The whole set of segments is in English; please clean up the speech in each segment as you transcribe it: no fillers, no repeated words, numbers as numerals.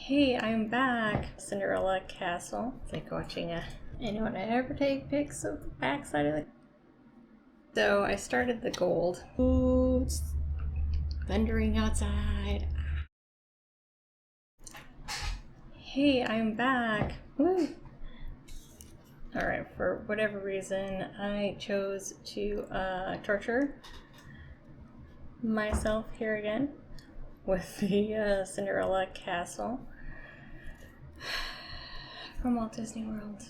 Hey, I'm back. Cinderella castle. It's like watching anyone ever take pics of the backside of the... So I started the gold. Ooh, it's thundering outside. Hey, I'm back. Woo. Alright, for whatever reason, I chose to torture myself here again with the Cinderella castle from Walt Disney World.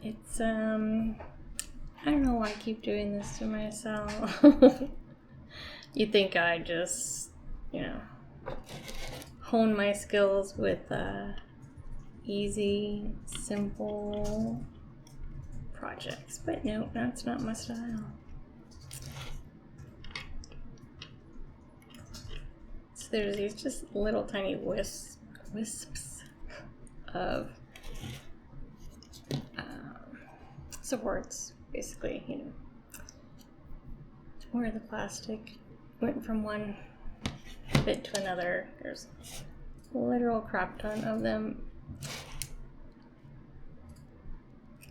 It's, I don't know why I keep doing this to myself. You'd think I just, hone my skills with easy, simple projects, but no, that's not my style. So there's these just little tiny wisps of supports, basically, where the plastic went from one bit to another. There's a literal crap ton of them.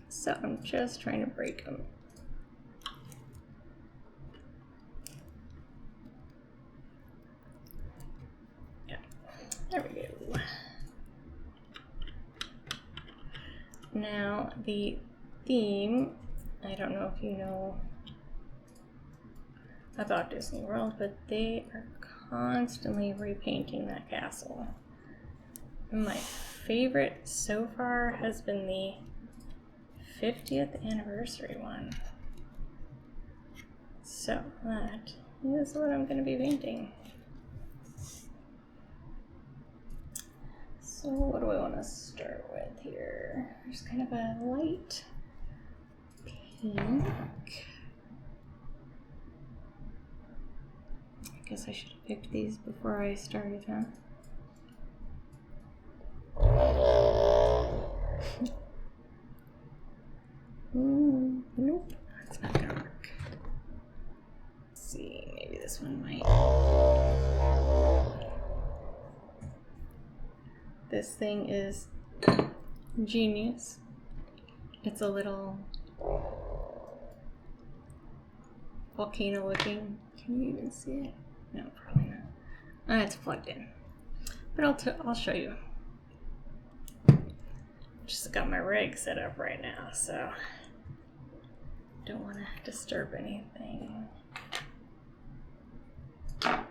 So I'm just trying to break them. Yeah, there we go. Now the theme, I don't know if you know about Disney World, but they are constantly repainting that castle. My favorite so far has been the 50th anniversary one. So that is what I'm going to be painting. So what do I want to start with here? There's kind of a light pink. I guess I should have picked these before I started, huh? Nope, that's not gonna work. Let's see, maybe this one might. This thing is genius. It's a little volcano looking. Can you even see it? No, probably not. It's plugged in. But I'll show you. Just got my rig set up right now, so don't want to disturb anything. I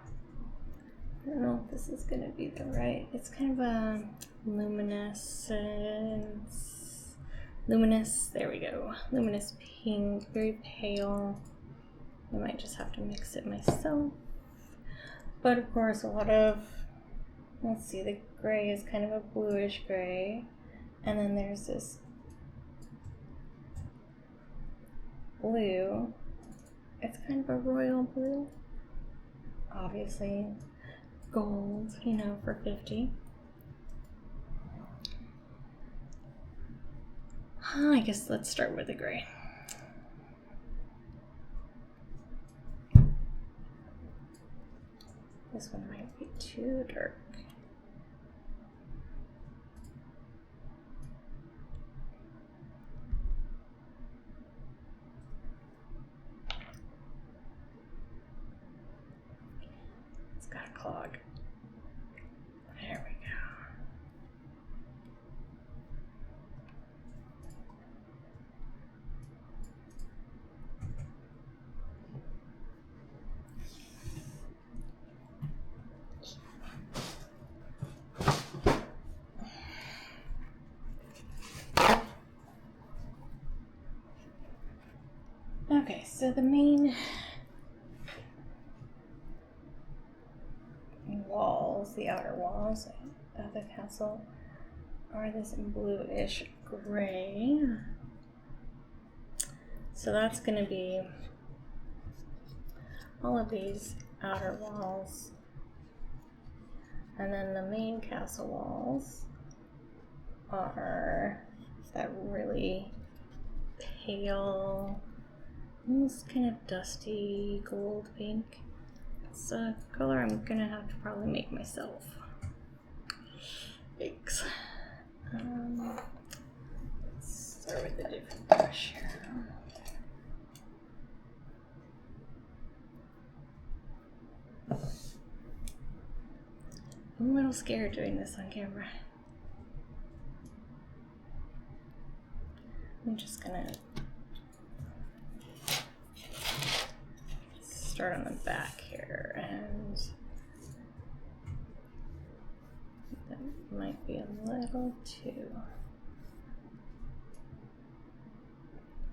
don't know if this is going to be the right. It's kind of a luminous, there we go. Luminous pink, very pale. I might just have to mix it myself. But of course, a lot of, let's see, the gray is kind of a bluish gray. And then there's this blue. It's kind of a royal blue. Obviously, gold, for 50. I guess let's start with the gray. This one might be too dark. It's got a clog. There we go. Okay, so the main walls, the outer walls of the castle, are this bluish gray. So that's going to be all of these outer walls. And then the main castle walls are that really pale, almost kind of dusty gold pink. It's a color I'm gonna have to probably make myself. Thanks. Let's start with a different brush here. I'm a little scared doing this on camera. I'm just gonna start on the back here, and that might be a little too.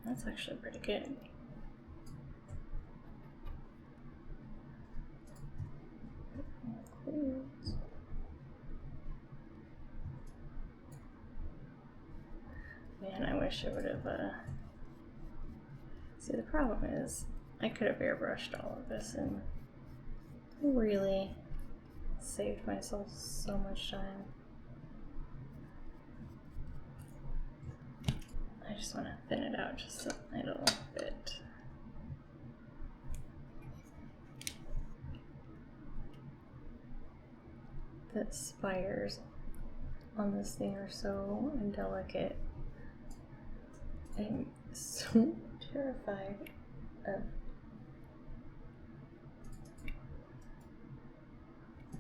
That's actually pretty good. Man, I wish I would have, see, the problem is, I could have airbrushed all of this and really saved myself so much time. I just want to thin it out just a little bit. The spires on this thing are so delicate. I'm so terrified of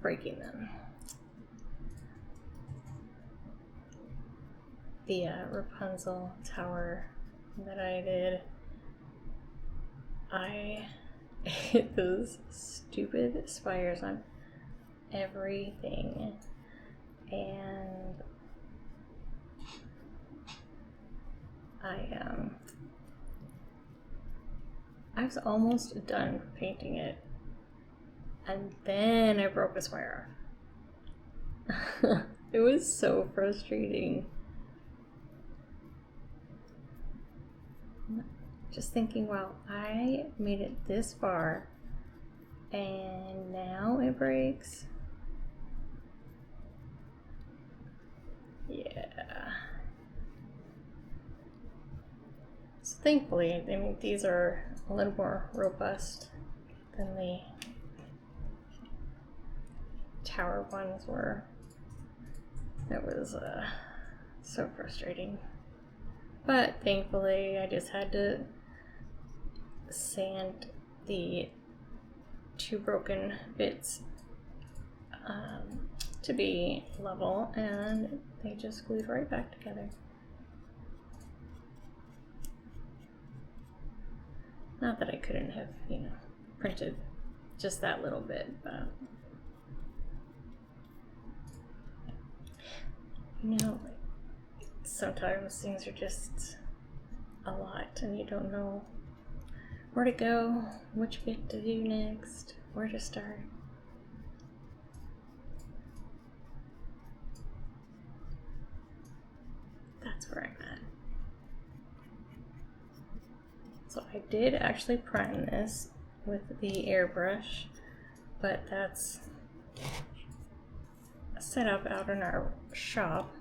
breaking them. The Rapunzel tower that I did, I hit those stupid spires on everything, and I was almost done painting it, and then I broke the spire off. It was so frustrating. Just thinking, wow, I made it this far and now it breaks. Yeah. So thankfully, I mean, these are a little more robust than the tower ones were. It was so frustrating. But thankfully, I just had to sand the two broken bits to be level, and they just glued right back together. Not that I couldn't have, you know, printed just that little bit, but you know, sometimes things are just a lot and you don't know where to go, which bit to do next, where to start. That's where I'm at. So I did actually prime this with the airbrush, but that's set up out in our shop,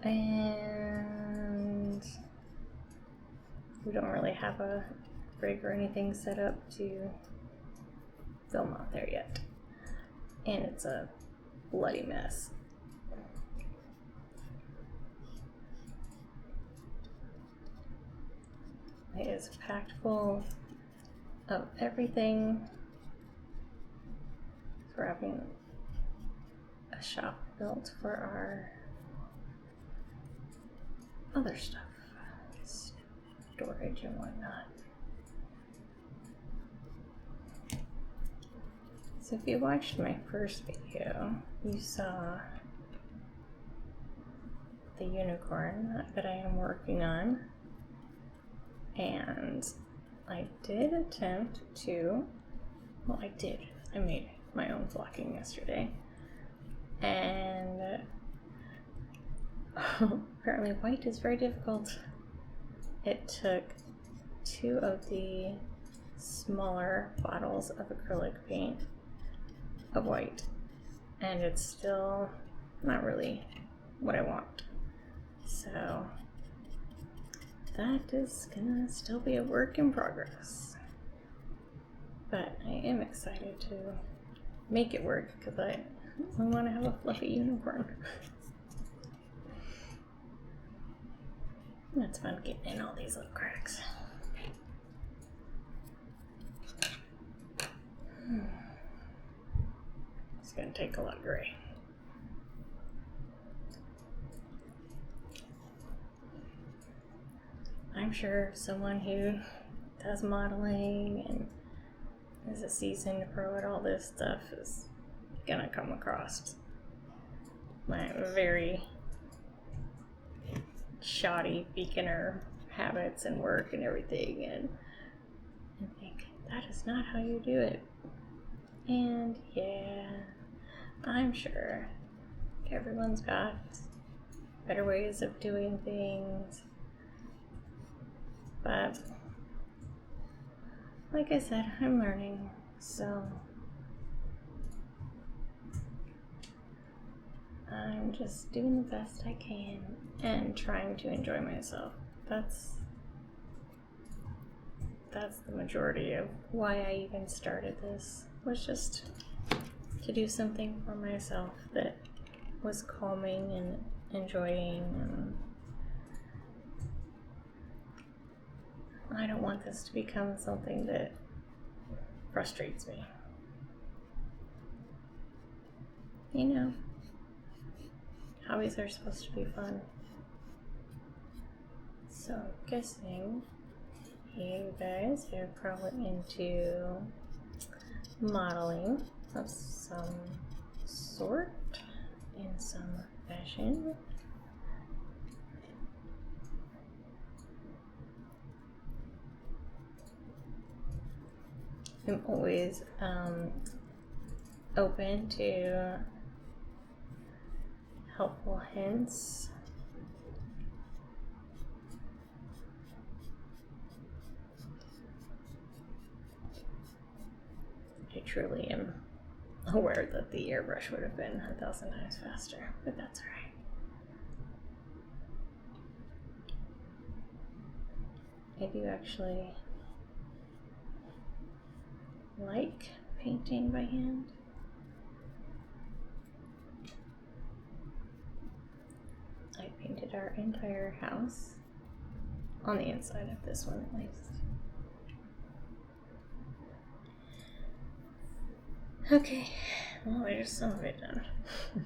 and we don't really have a rig or anything set up to film out there yet, and it's a bloody mess. It is packed full of everything. So we're having a shop built for our other stuff, storage and whatnot. So if you watched my first video, you saw the unicorn that I am working on, and I did attempt to, well, I made my own flocking yesterday, and apparently white is very difficult. It took 2 of the smaller bottles of acrylic paint of white, and it's still not really what I want. So that is gonna still be a work in progress. But I am excited to make it work because I want to have a fluffy unicorn. That's fun getting in all these little cracks. It's going to take a lot of gray. I'm sure someone who does modeling and is a seasoned pro at all this stuff is gonna come across my very shoddy beginner habits and work and everything and think, that is not how you do it. And yeah, I'm sure everyone's got better ways of doing things. But like I said, I'm learning, so I'm just doing the best I can and trying to enjoy myself. That's the majority of why I even started this, was just to do something for myself that was calming and enjoying, and I don't want this to become something that frustrates me. You know, hobbies are supposed to be fun. So I'm guessing you guys are probably into modeling of some sort in some fashion. I'm always open to helpful hints. I truly am aware that the airbrush would have been 1,000 times faster, but that's alright. I do actually like painting by hand. I painted our entire house, on the inside of this one at least. Okay, well, there's some of it done. There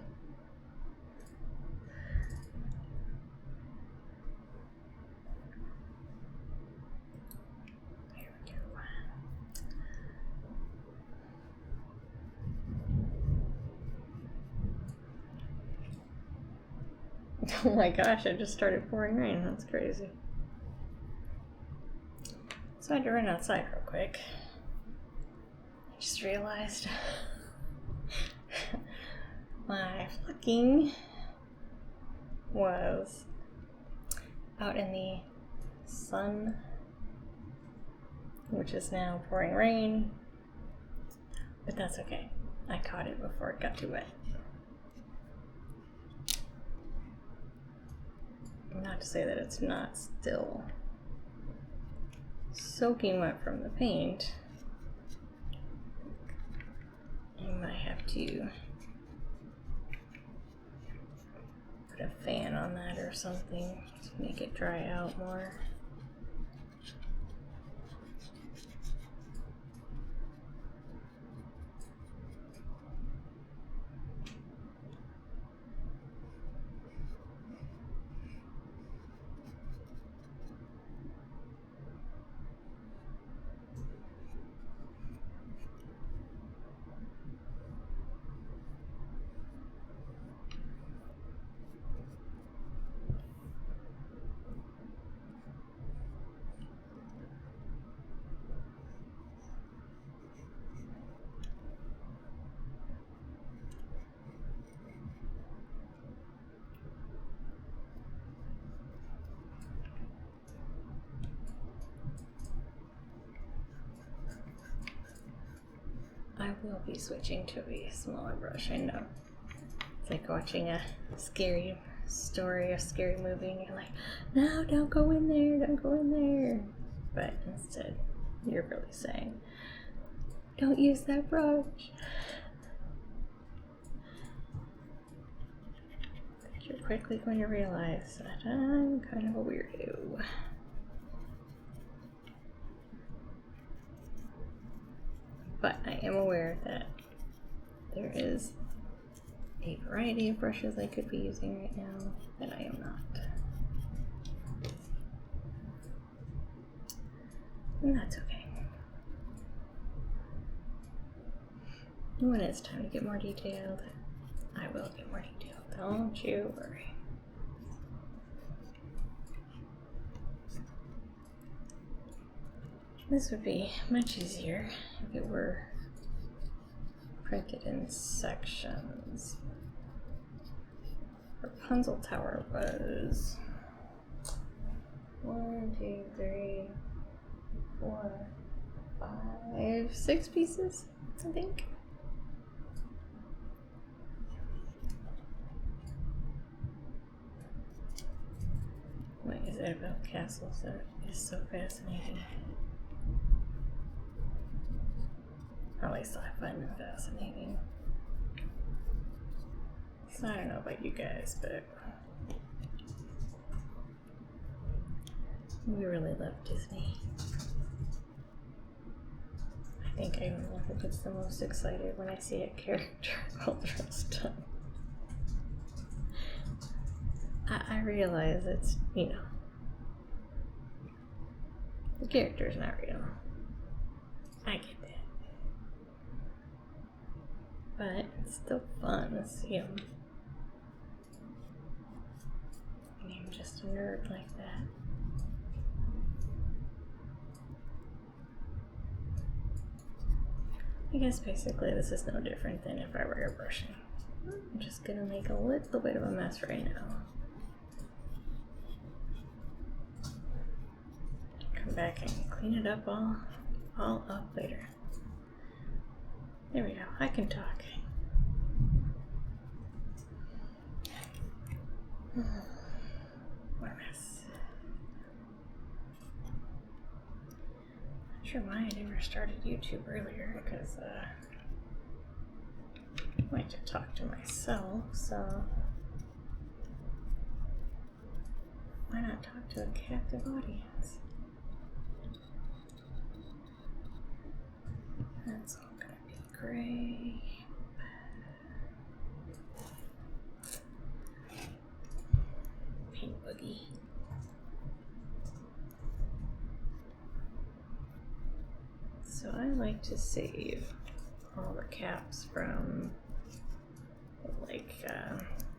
we go. Oh my gosh, I just started pouring rain. That's crazy. So I had to run outside real quick. I just realized my flocking was out in the sun, which is now pouring rain, but that's okay. I caught it before it got too wet. Not to say that it's not still soaking wet from the paint. You might have to put a fan on that or something to make it dry out more. I will be switching to a smaller brush, I know. It's like watching a scary story, a scary movie, and you're like, no, don't go in there, don't go in there. But instead, you're really saying, Don't use that brush. You're quickly going to realize that I'm kind of a weirdo. But I am aware that there is a variety of brushes I could be using right now that I am not. And that's okay. When it's time to get more detailed, I will get more detailed. Don't you worry. This would be much easier if it were printed in sections. Rapunzel Tower was 1, 2, 3, 4, 5, 6 pieces, I think. What is it about castles that is so fascinating? At least I find them fascinating. So I don't know about you guys, but we really love Disney. I think I'm the one who gets the most excited when I see a character all dressed up. I realize it's, you know, the character's not real. I get that. But it's still fun to see him. And I'm just a nerd like that. I guess basically this is no different than if I were airbrushing. I'm just gonna make a little bit of a mess right now. Come back and clean it up all up later. There we go, I can talk. What a mess. Not sure why I never started YouTube earlier, because I like to talk to myself, so why not talk to a captive audience? That's all gonna be gray. Paint boogie. So I like to save all the caps from like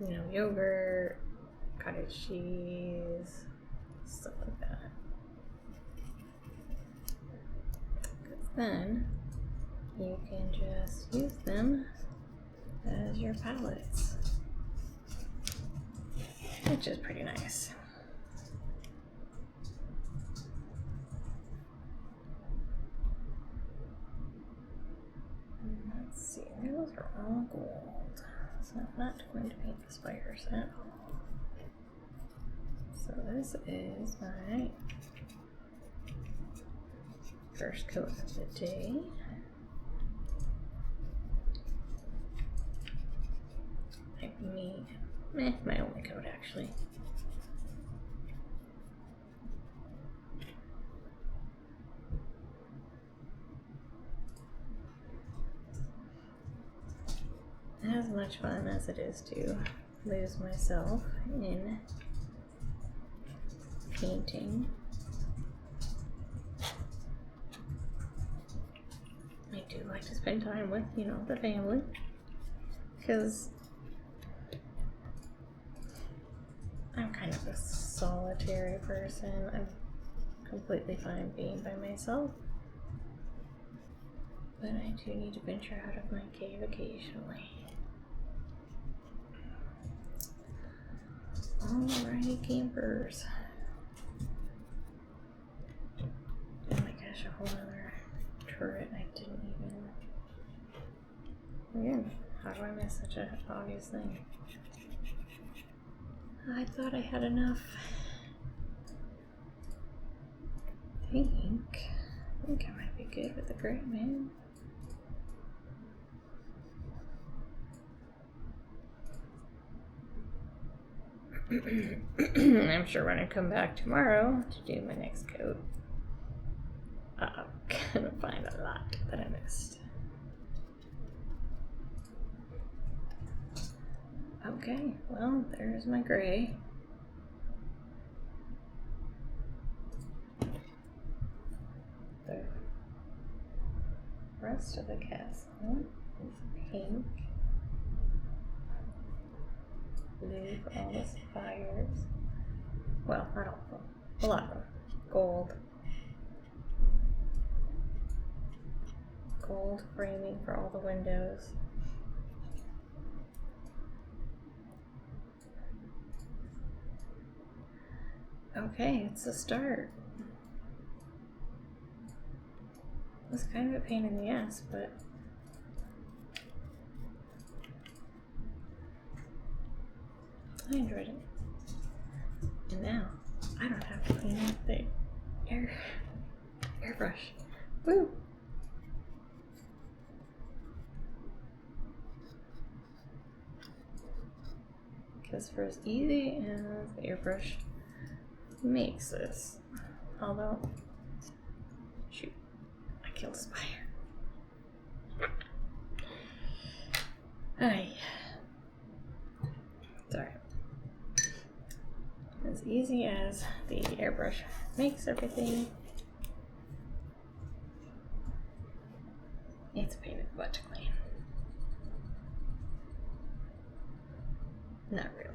you know, yogurt, cottage cheese, stuff like that. Because then you can just use them as your palettes, which is pretty nice. Let's see, those are all gold, so I'm not going to paint the spiders at all. So this is my first coat of the day. My only coat actually. As much fun as it is to lose myself in painting, I do like to spend time with, you know, the family, because I'm kind of a solitary person. I'm completely fine being by myself, but I do need to venture out of my cave occasionally. Alrighty, campers. Oh my gosh, a whole other turret I didn't even... Again, how do I miss such an obvious thing? I thought I had enough. I think I might be good with the gray man. I'm sure when I come back tomorrow to do my next coat, I'm gonna find a lot that I missed. Okay, well, there's my gray. The rest of the castle is pink. Blue for all the spires. Well, not all of them. A lot of them. Gold. Gold framing for all the windows. Okay, it's a start. It was kind of a pain in the ass, but I enjoyed it. And now I don't have to clean up the airbrush. Woo! Because for as easy as the airbrush makes this, although, shoot, I killed a spider. Ay. Sorry. As easy as the airbrush makes everything, it's a pain in the butt to clean. Not really.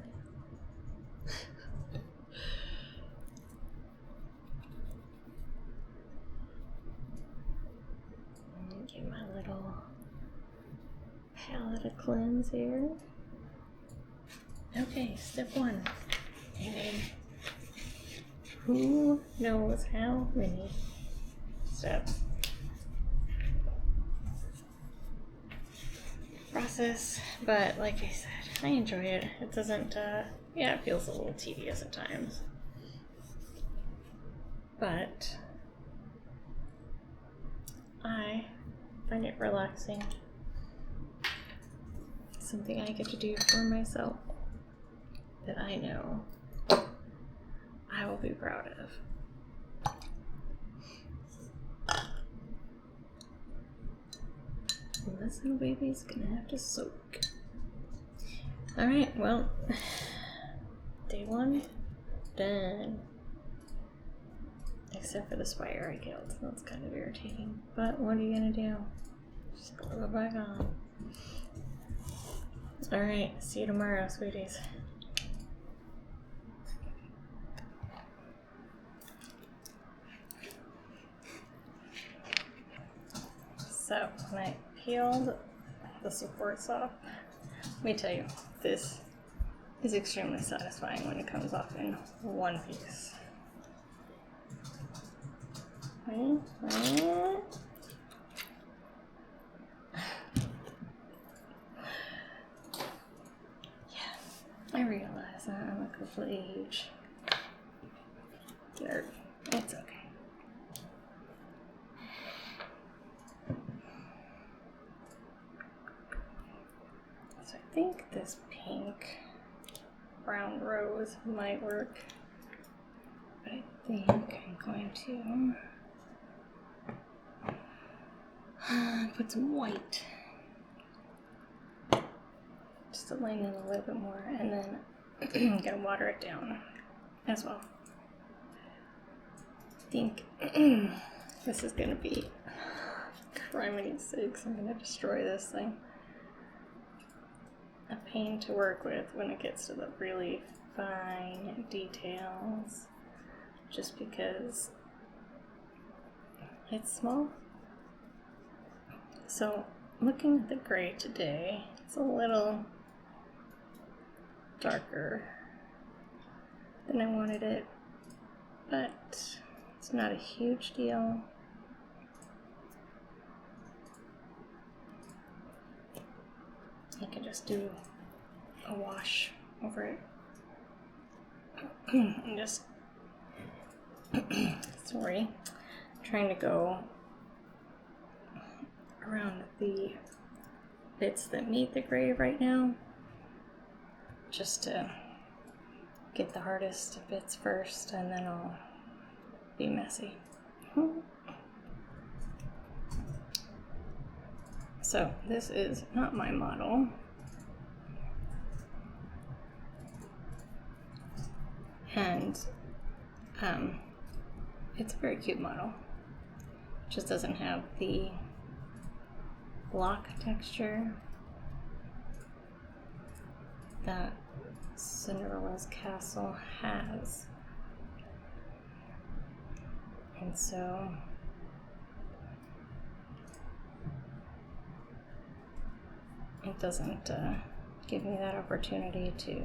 Get my little palette of cleanse here. Okay, step one. And who knows how many steps? Process, but like I said, I enjoy it. It doesn't, yeah, it feels a little tedious at times. But I find it relaxing. Something I get to do for myself that I know I will be proud of. And this little baby's gonna have to soak. Alright, well, day one, done. Except for the spire I killed. That's kind of irritating. But what are you gonna do? Just glue it back on. Alright, see you tomorrow, sweeties. So, when I peeled the supports off, let me tell you, this is extremely satisfying when it comes off in one piece. Yeah, I realize that I'm a completely huge nerd. It's okay. So I think this pink brown rose might work, but I think I'm going to put some white just to lighten it a little bit more, and then I'm gonna water it down as well. I think this is gonna be, criminy sakes, I'm gonna destroy this thing. A pain to work with when it gets to the really fine details, just because it's small. So looking at the gray today, it's a little darker than I wanted it, but it's not a huge deal. I can just do a wash over it and just sorry, trying to go around the bits that meet the gray right now, just to get the hardest bits first, and then I'll be messy. So this is not my model. And it's a very cute model. It just doesn't have the block texture that Cinderella's castle has. And so it doesn't give me that opportunity to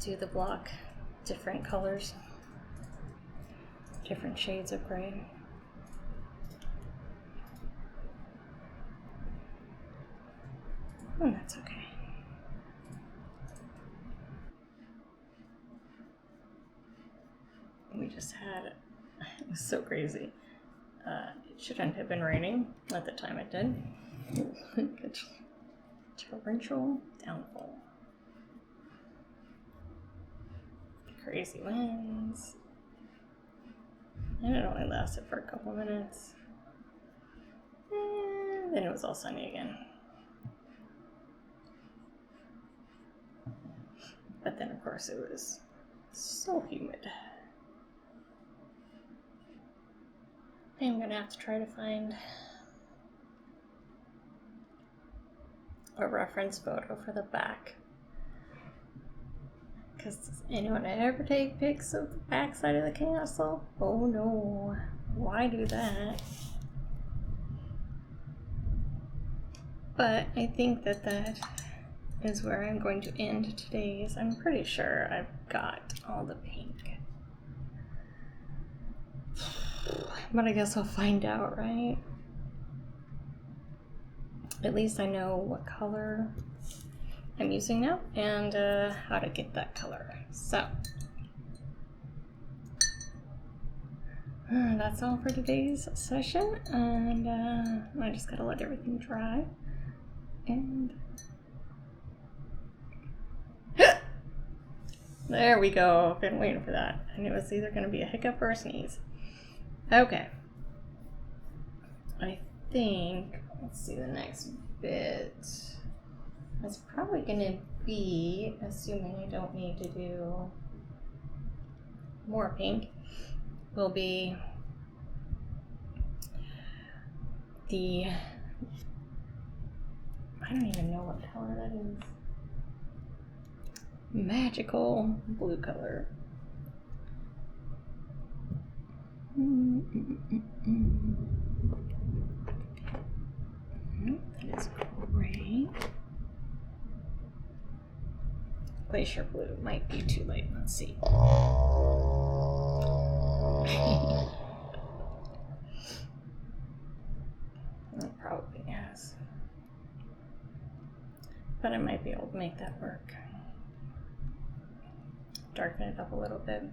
do the block different colors, different shades of gray. And that's okay. We just had, it was so crazy. It shouldn't have been raining at the time it did. Torrential downfall. Crazy winds. And it only lasted for a couple minutes. And then it was all sunny again. But then of course it was so humid. I'm gonna have to try to find a reference photo for the back. Because does anyone ever take pics of the back side of the castle? Oh no, why do that? But I think that that is where I'm going to end today's. I'm pretty sure I've got all the pink. But I guess I'll find out, right? At least I know what color I'm using now and how to get that color. So that's all for today's session, and I just gotta let everything dry. And there we go. I've been waiting for that. I knew it was either gonna be a hiccup or a sneeze. Okay. I think, let's see, the next bit is probably going to be, assuming I don't need to do more pink, will be the, I don't even know what color that is, magical blue color. That is gray. Glacier blue might be too late. Let's see. It probably has. But I might be able to make that work. Darken it up a little bit.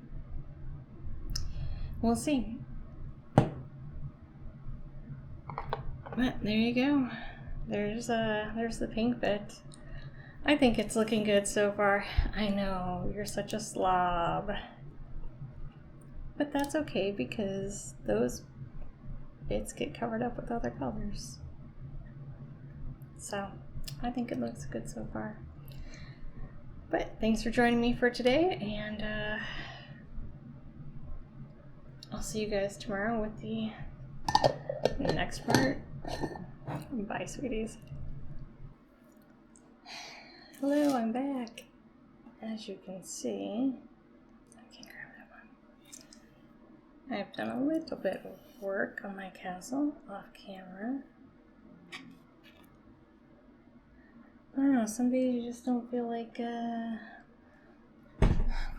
We'll see. But there you go. There's the pink bit. I think it's looking good so far. I know, you're such a slob. But that's okay because those bits get covered up with other colors. So I think it looks good so far. But thanks for joining me for today, and I'll see you guys tomorrow with the next part. Bye, sweeties. Hello, I'm back. As you can see, I can't grab that one. I've done a little bit of work on my castle off camera. I don't know, some days you just don't feel like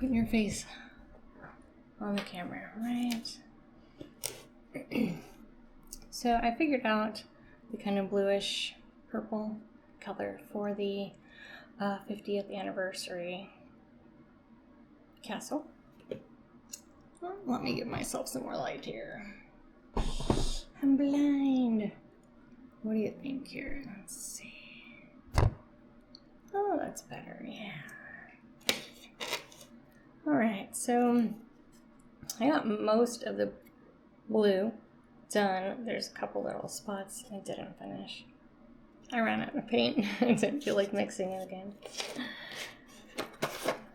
putting your face on the camera, right? So I figured out the kind of bluish purple color for the 50th anniversary castle. Well, let me give myself some more light here. I'm blind. What do you think here? Let's see. Oh, that's better, yeah. Alright, so I got most of the blue done. There's a couple little spots I didn't finish. I ran out of paint. I didn't feel like mixing it again.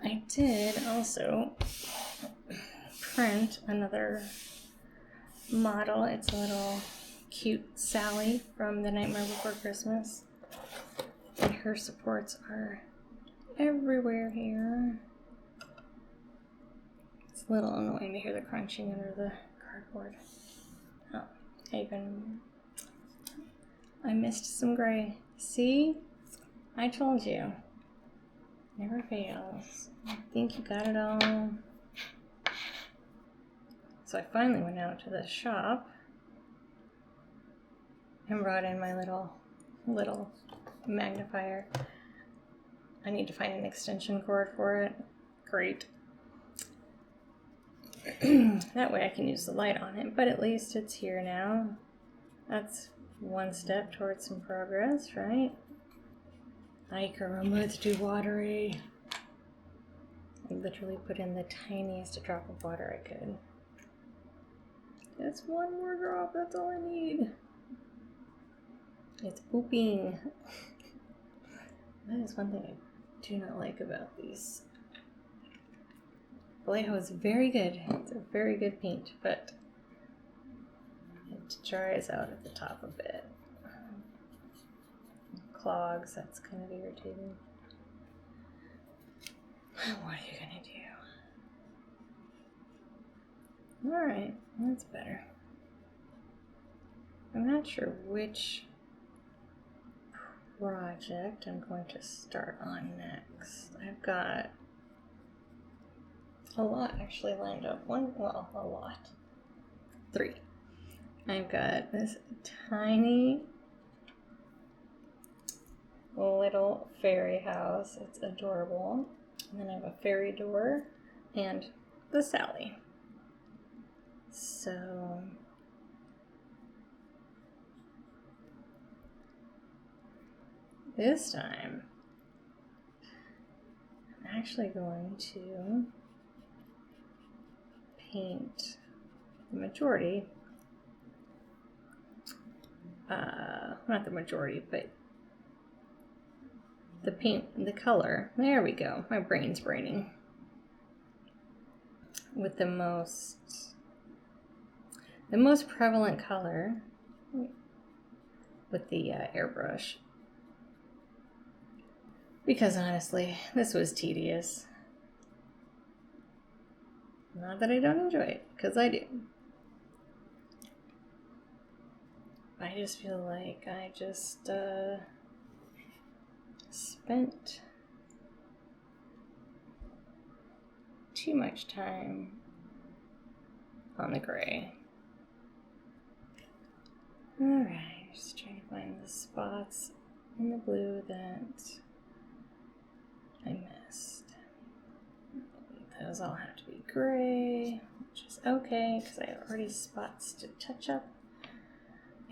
I did also print another model. It's a little cute Sally from The Nightmare Before Christmas. And her supports are everywhere here. It's a little annoying to hear the crunching under the cardboard. Oh, I missed some gray. See? I told you. Never fails. I think you got it all. So I finally went out to the shop and brought in my little magnifier. I need to find an extension cord for it. Great. That way I can use the light on it, but at least it's here now. That's one step towards some progress, right? I can remember it's too watery. I literally put in the tiniest drop of water I could. Just one more drop, that's all I need. It's pooping. That is one thing I do not like about these. Vallejo is very good. It's a very good paint, but it dries out at the top a bit. Clogs, that's kind of irritating. What are you gonna do? Alright, that's better. I'm not sure which project I'm going to start on next. I've got a lot actually lined up. A lot. 3. I've got this tiny little fairy house. It's adorable. And then I have a fairy door and the Sally. So this time I'm actually going to paint the majority. Not the majority, but the paint, the color. There we go. My brain's braining. With the most prevalent color with the airbrush. Because honestly, this was tedious. Not that I don't enjoy it, because I do. I just feel like I just spent too much time on the gray. Alright, just trying to find the spots in the blue that I missed. Those all have to be gray, which is okay because I have already spots to touch up.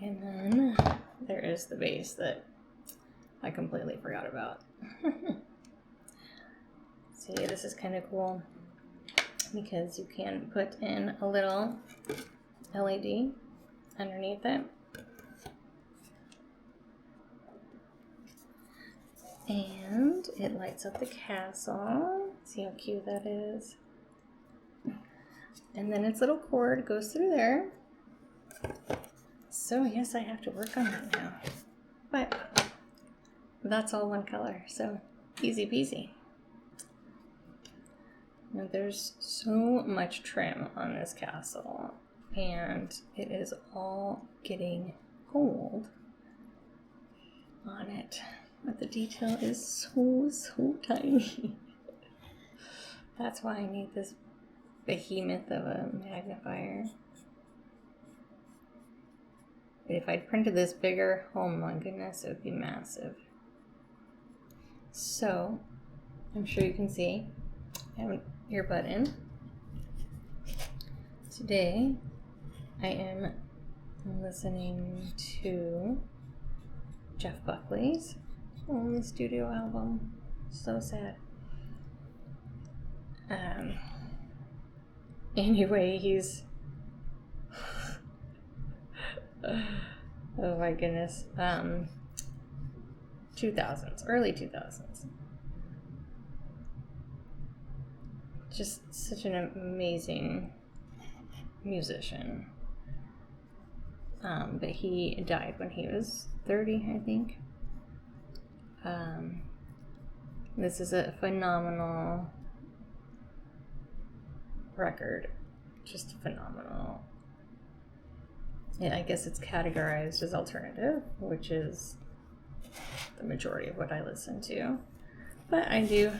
And then there is the base that I completely forgot about. See, this is kind of cool because you can put in a little LED underneath it. And it lights up the castle. See how cute that is? And then its little cord goes through there. So yes, I have to work on that now. But that's all one color, so easy peasy. Now there's so much trim on this castle, and it is all getting gold on it. But the detail is so tiny. That's why I need this behemoth of a magnifier. But if I'd printed this bigger, oh my goodness, it would be massive. So, I'm sure you can see I have an earbud in. Today, I am listening to Jeff Buckley's only studio album. So sad. Anyway, he's oh my goodness. 2000s, early 2000s. Just such an amazing musician. But he died when he was 30, I think. This is a phenomenal record. Just phenomenal. Yeah, I guess it's categorized as alternative, which is the majority of what I listen to. But I do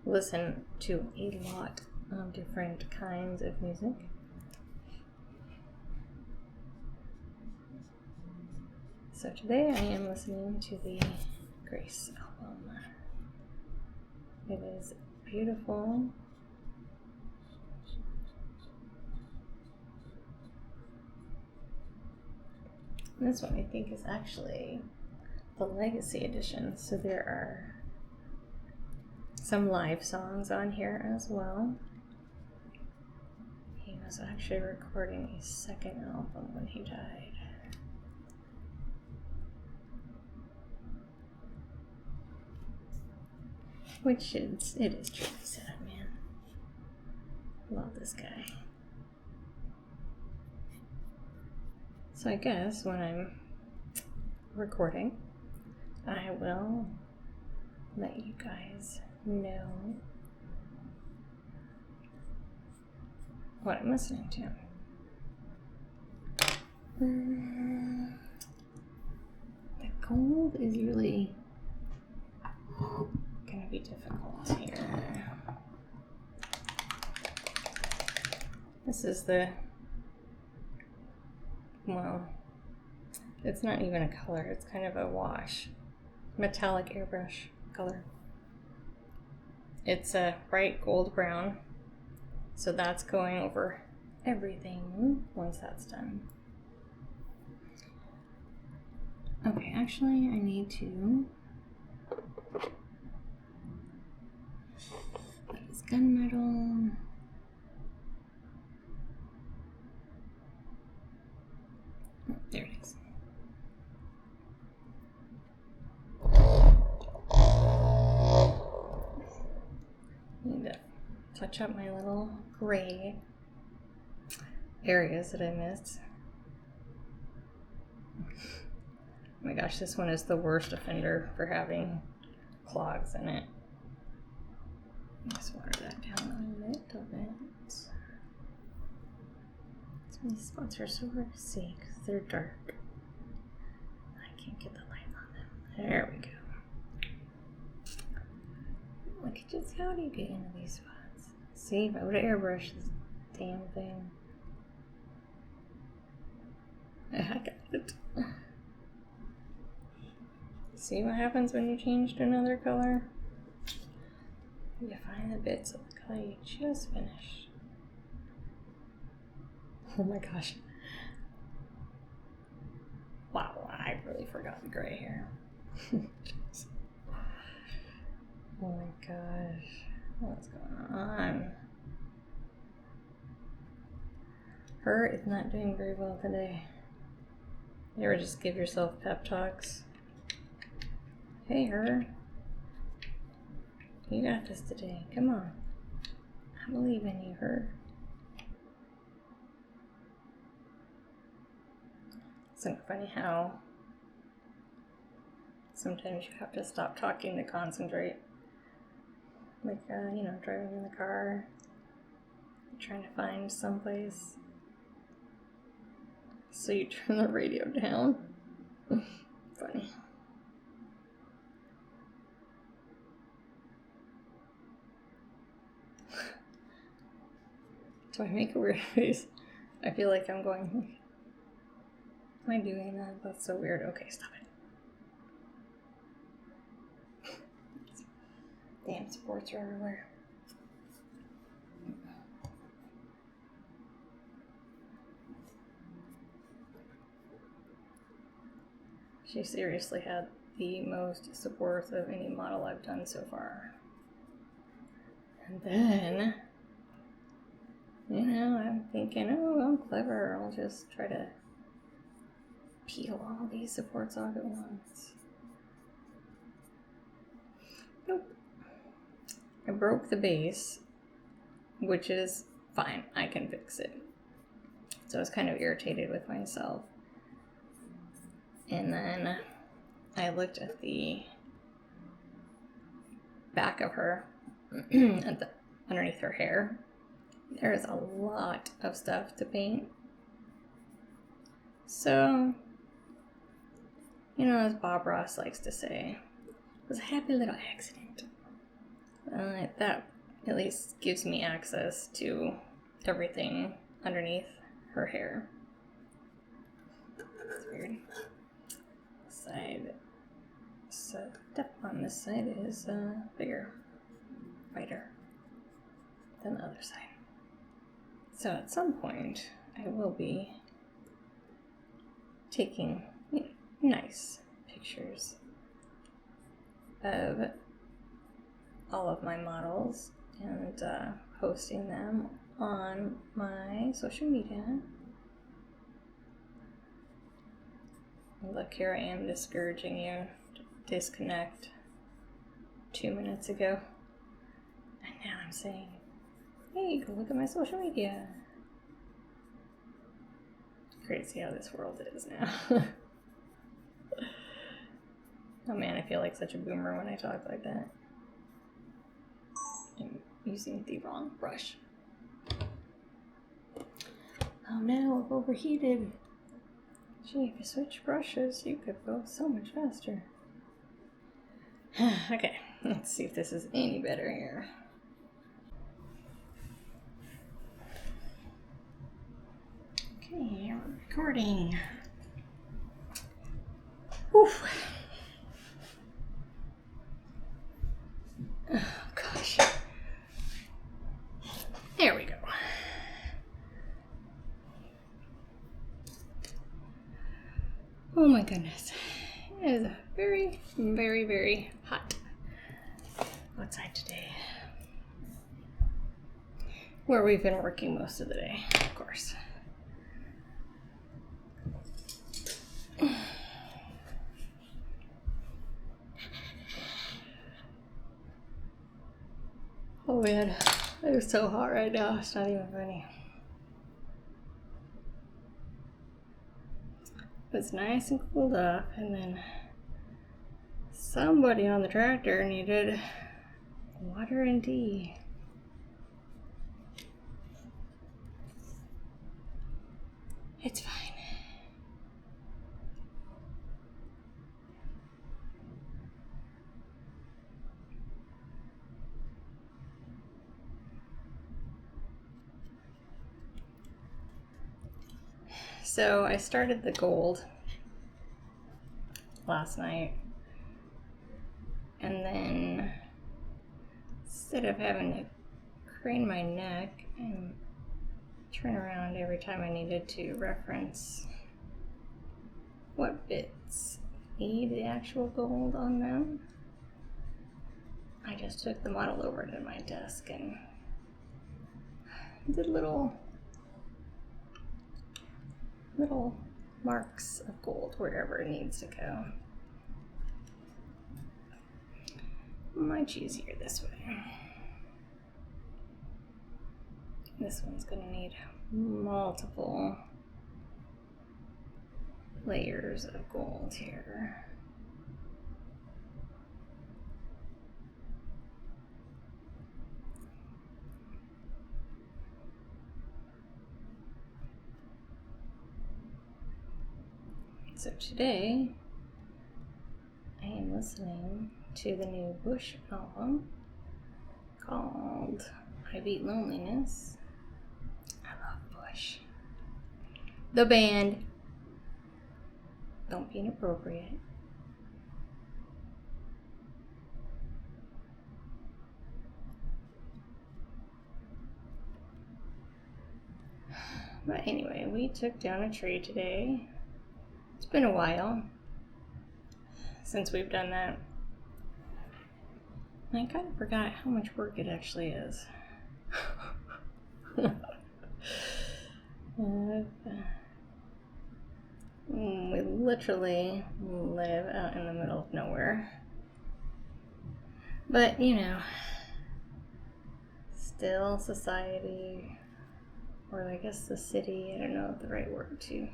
listen to a lot of different kinds of music. So today I am listening to the Grace album. It is beautiful. This one I think is actually the Legacy edition, so there are some live songs on here as well. He was actually recording a second album when he died. Which is, it is truly sad, man. Love this guy. So I guess when I'm recording, I will let you guys know what I'm listening to. The cold is really gonna be difficult here. This is well, it's not even a color, it's kind of a wash. Metallic airbrush color. It's a bright gold brown, so that's going over everything once that's done. Okay, actually I need to that is gunmetal. Oh, there it is. Need to touch up my little gray areas that I missed. Oh my gosh, this one is the worst offender for having clogs in it. Just water that down a little bit. These spots are so hard to see because they're dark. I can't get the light on them. There we go. Look at just how do you get into these spots? See, if I would have airbrushed this damn thing. I got it. See what happens when you change to another color? You find the bits of the color you just finished. Oh my gosh. Wow, I really forgot the gray hair. Oh my gosh. What's going on? Her is not doing very well today. You ever just give yourself pep talks? Hey, her. You got this today. Come on. I believe in you, her. Isn't it funny how sometimes you have to stop talking to concentrate? Like, you know, driving in the car, trying to find someplace. So you turn the radio down. Funny. Do I make a weird face? I feel like I'm going, am I doing that? That's so weird. Okay, stop it. Damn, sports are everywhere. She seriously had the most supports of any model I've done so far. And then, you know, I'm thinking, oh, I'm clever. I'll just try to peel all these supports off at once. Nope. I broke the base, which is fine. I can fix it. So I was kind of irritated with myself. And then I looked at the back of her, underneath her hair. There's a lot of stuff to paint. So, you know, as Bob Ross likes to say, it was a happy little accident. That at least gives me access to everything underneath her hair. That's weird. Side step on this side is bigger, wider than the other side. So at some point, I will be taking nice pictures of all of my models and posting them on my social media. Look, here I am discouraging you to disconnect 2 minutes ago. And now I'm saying, hey, go look at my social media. Crazy how this world is now. Oh man, I feel like such a boomer when I talk like that. I'm using the wrong brush. Oh no, I've overheated. Gee, if you switch brushes, you could go so much faster. Okay, let's see if this is any better here. Okay, we're recording. Oof. Oh gosh. There we go. Oh my goodness. It is very, very, very hot outside today. Where we've been working most of the day, of course. Oh man, it is so hot right now, it's not even funny. It's nice and cooled off, and then somebody on the tractor needed water and tea. It's fine. So I started the gold last night, and then instead of having to crane my neck and turn around every time I needed to reference what bits need the actual gold on them, I just took the model over to my desk and did little marks of gold wherever it needs to go. Much easier this way. This one's gonna need multiple layers of gold here. So today, I am listening to the new Bush album called I Beat Loneliness. I love Bush. The band. Don't be inappropriate. But anyway, we took down a tree today. It's been a while since we've done that. I kind of forgot how much work it actually is. We literally live out in the middle of nowhere. But, you know, still society, or I guess the city, I don't know the right word to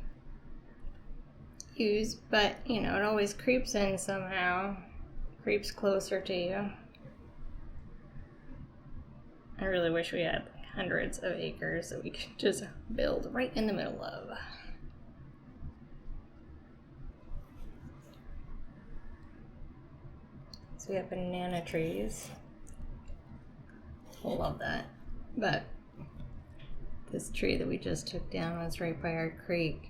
use, but, you know, it always creeps in somehow, creeps closer to you. I really wish we had hundreds of acres that we could just build right in the middle of. So we have banana trees. I love that. But this tree that we just took down was right by our creek.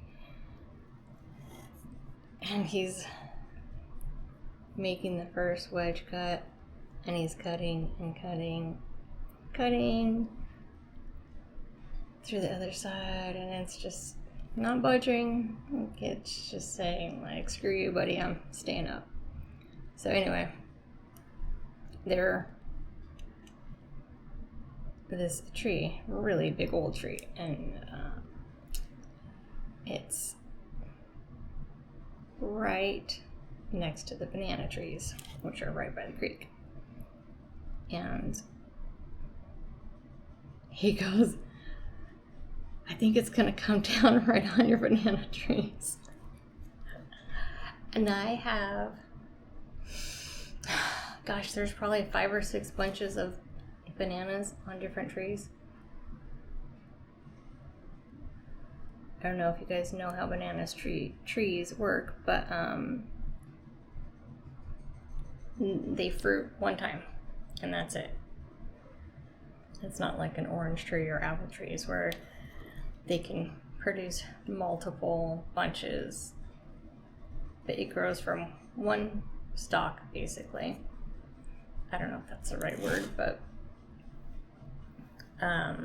And he's making the first wedge cut, and he's cutting and cutting through the other side, and it's just not budging. It's just saying, like, screw you, buddy, I'm staying up. So anyway, this tree, really big old tree, and it's right next to the banana trees, which are right by the creek. And he goes, I think it's gonna come down right on your banana trees. And I have, gosh, there's probably 5 or 6 bunches of bananas on different trees. I don't know if you guys know how trees work, but they fruit one time, and that's it. It's not like an orange tree or apple trees where they can produce multiple bunches, but it grows from one stalk, basically. I don't know if that's the right word, but I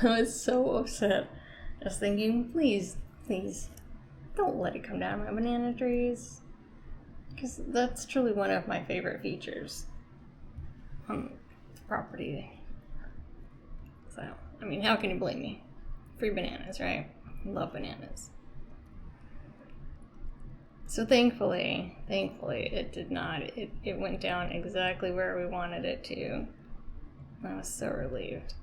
was so upset. I was thinking, please, don't let it come down my banana trees. Because that's truly one of my favorite features on the property. So, I mean, how can you blame me? Free bananas, right? I love bananas. So thankfully, it did not. It went down exactly where we wanted it to. I was so relieved.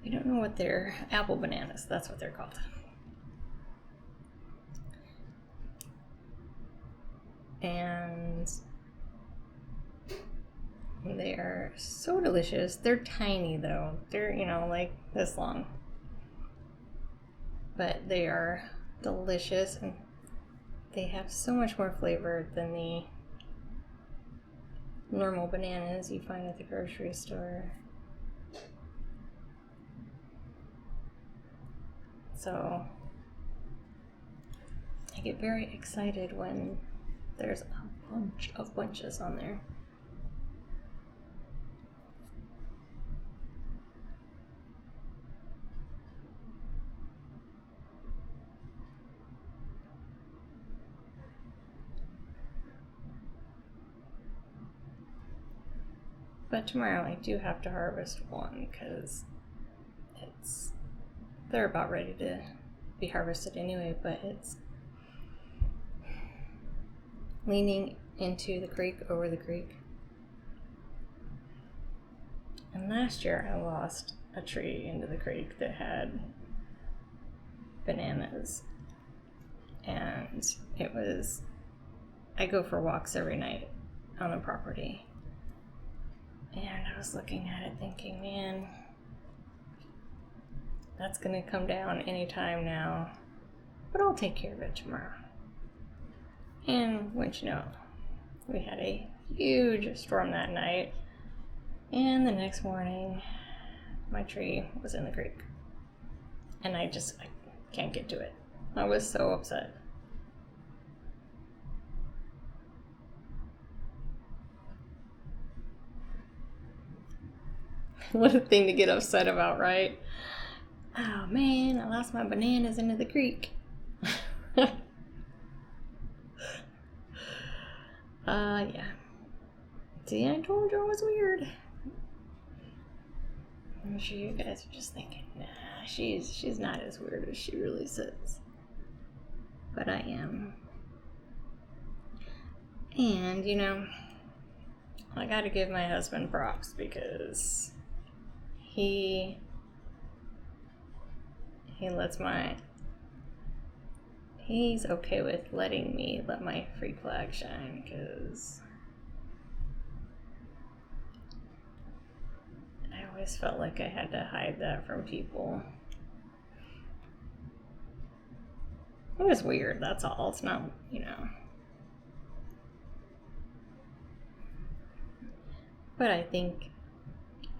I don't know what they're, apple bananas, that's what they're called. And they are so delicious. They're tiny though. They're, you know, like this long. But they are delicious, and they have so much more flavor than the normal bananas you find at the grocery store. So I get very excited when there's a bunch of bunches on there. But tomorrow I do have to harvest one because they're about ready to be harvested anyway, but it's leaning into the creek, over the creek. And last year I lost a tree into the creek that had bananas. And I go for walks every night on the property. And I was looking at it thinking, man, that's gonna come down anytime now, but I'll take care of it tomorrow. And wouldn't you know, we had a huge storm that night, and the next morning my tree was in the creek. And I can't get to it. I was so upset. What a thing to get upset about, right? Oh man, I lost my bananas into the creek. Yeah. See, I told you I was weird. I'm sure you guys are just thinking, nah, she's not as weird as she really says. But I am. And, you know, I gotta give my husband props because he's okay with letting me let my freak flag shine, because I always felt like I had to hide that from people. It was weird, that's all. It's not, you know. But I think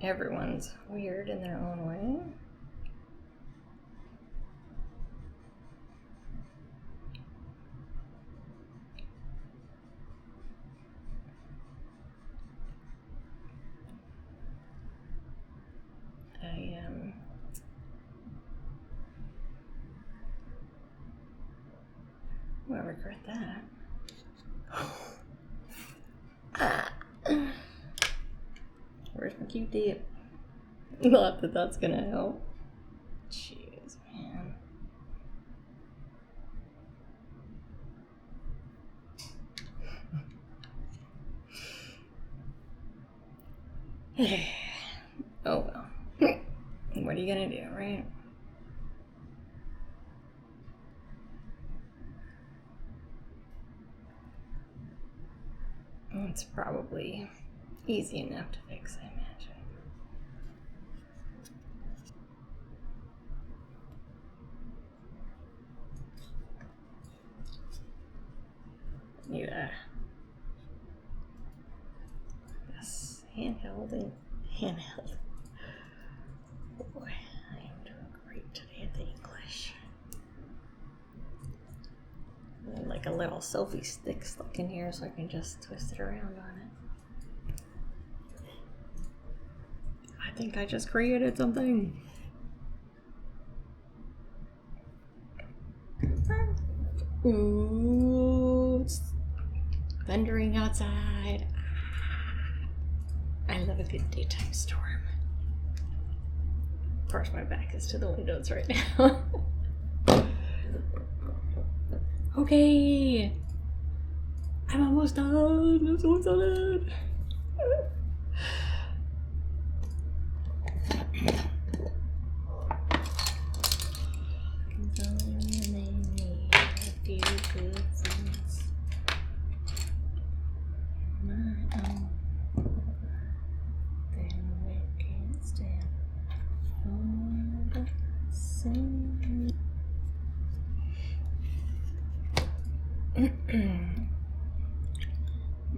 everyone's weird in their own way. I regret that. Where's my Q-tip? Not that that's gonna help. Jeez, man. Oh well. What are you gonna do, right? It's probably easy enough to fix, I imagine. Need a handheld. Boy, I am doing great today at the English. Like a little selfie stick stuck in here so I can just twist it around on it. I think I just created something. Ooh, it's thundering outside. I love a good daytime storm. Of course, my back is to the windows right now. Okay, I'm almost done. I'm so excited.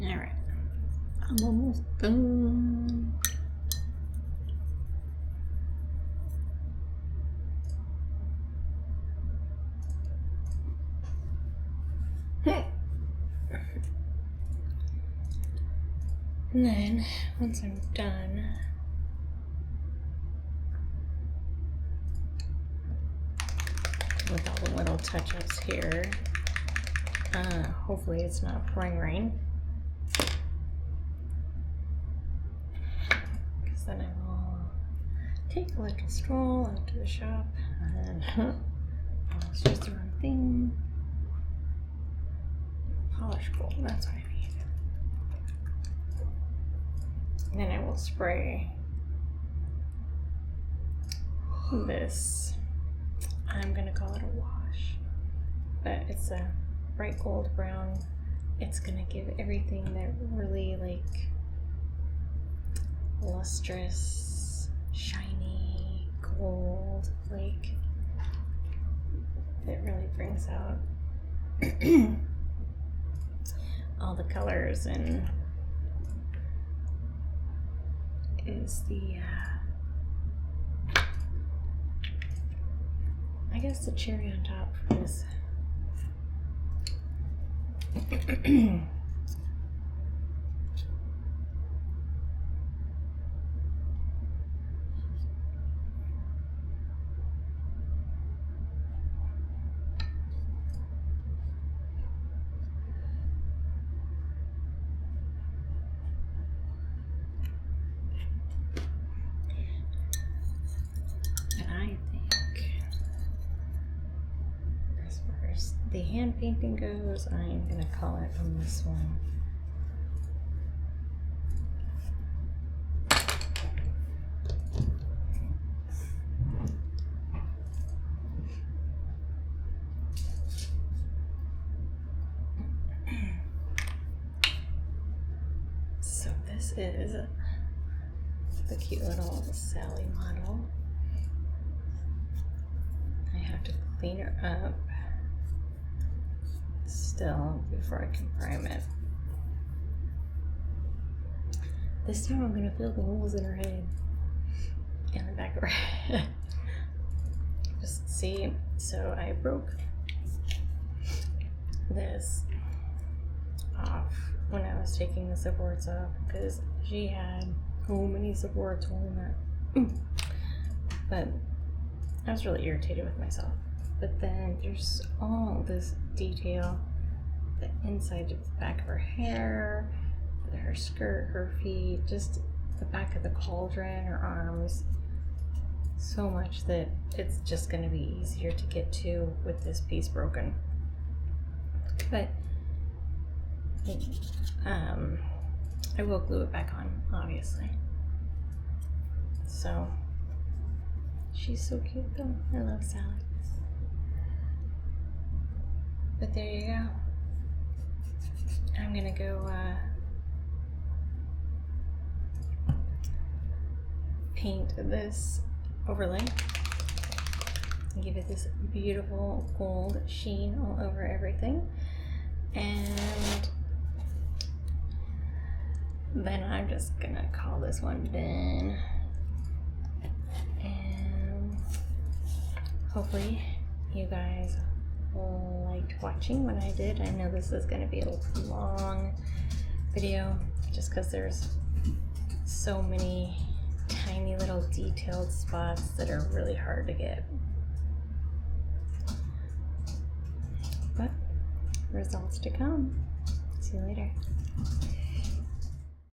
Alright, I'm almost done. And then, once I'm done, with all the little touch-ups here, hopefully it's not pouring rain, because then I will take a little stroll out to the shop, and it's just the wrong thing. Polish gold, that's what I need. And then I will spray this, I'm gonna call it a wash, but it's a bright gold brown. It's gonna give everything that really like lustrous, shiny gold, like it really brings out all the colors, and is the I guess the cherry on top for this. The hand painting goes, I'm gonna call it on this one. So this is the cute little Sally model. I have to clean her up still before I can prime it. This time I'm gonna fill the holes in her head and the back of her head. Just see, so I broke this off when I was taking the supports off because she had so many supports holding that. But I was really irritated with myself. But then there's all this detail, the inside of the back of her hair, her skirt, her feet, just the back of the cauldron, her arms. So much that it's just going to be easier to get to with this piece broken. But I will glue it back on, obviously. So she's so cute though. I love Sally. But there you go. I'm gonna go paint this overlay and give it this beautiful gold sheen all over everything. And then I'm just gonna call this one done. And hopefully you guys liked watching what I did. I know this is going to be a long video just because there's so many tiny little detailed spots that are really hard to get. But results to come. See you later.